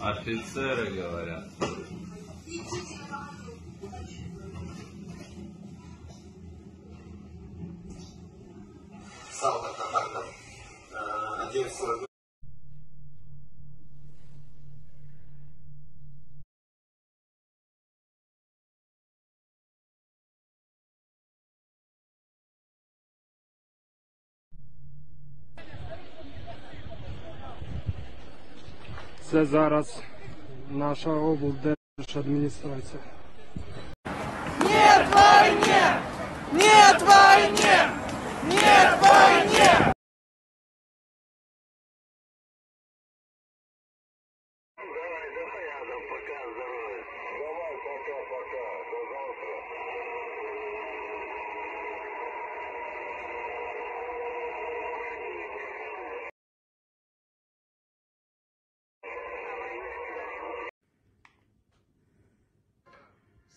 Офицеры говорят. Це зараз наша облдержадміністрація. Нет войне! Нет войне! Нет войне!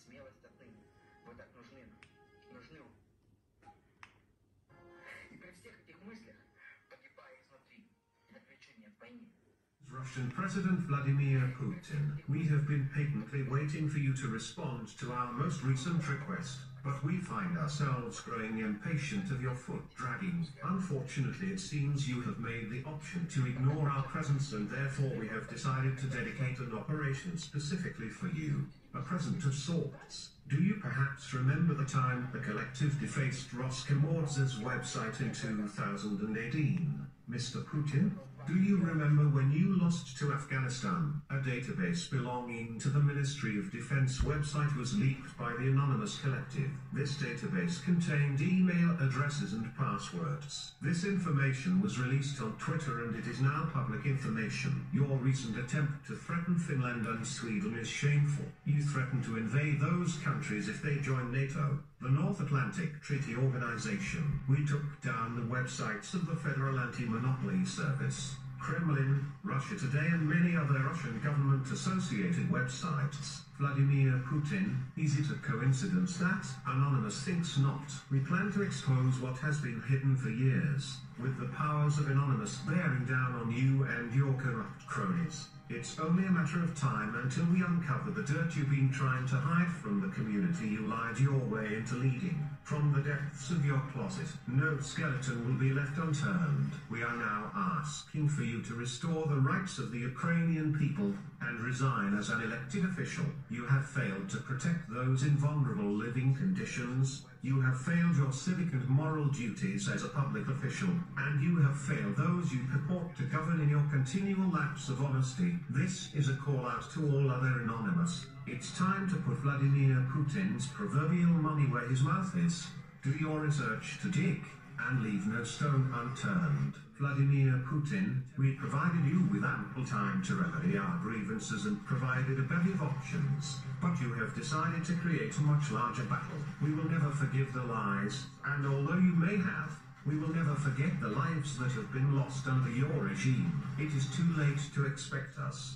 Смелость отныне. Вы так нужны нам. Нужны вам. И при всех этих мыслях, погибая изнутри, отвлечу от войны. Russian President Vladimir Putin, we have been patiently waiting for you to respond to our most recent request, but we find ourselves growing impatient of your foot dragging. Unfortunately, it seems you have made the option to ignore our presence, and therefore we have decided to dedicate an operation specifically for you. A present of sorts. Do you perhaps remember the time the collective defaced Roskomordz's website in 2018? Mr. Putin? Do you remember when you lost to Afghanistan? A database belonging to the Ministry of Defense website was leaked by the anonymous collective. This database contained email addresses and passwords. This information was released on Twitter and it is now public information. Your recent attempt to threaten Finland and Sweden is shameful. You threatened to invade those countries if they join NATO, the North Atlantic Treaty Organization. We took down the websites of the Federal Anti-Monopoly Service, Kremlin, Russia Today and many other Russian government-associated websites. Vladimir Putin, is it a coincidence that Anonymous thinks not? We plan to expose what has been hidden for years, with the powers of Anonymous bearing down on you and your corrupt cronies. It's only a matter of time until we uncover the dirt you've been trying to hide from the community you lied your way into leading. From the depths of your closet, no skeleton will be left unturned. We are now asking for you to restore the rights of the Ukrainian people and resign as an elected official. You have failed to protect those in vulnerable living conditions. You have failed your civic and moral duties as a public official, and you have failed those you purport to govern in your continual lapse of honesty. This is a call out to all other Anonymous. It's time to put Vladimir Putin's proverbial money where his mouth is. Do your research to dig, and leave no stone unturned. Vladimir Putin, we provided you with ample time to remedy our grievances and provided a bevy of options. But you have decided to create a much larger battle. We will never forgive the lies, and although you may have, we will never forget the lives that have been lost under your regime. It is too late to expect us.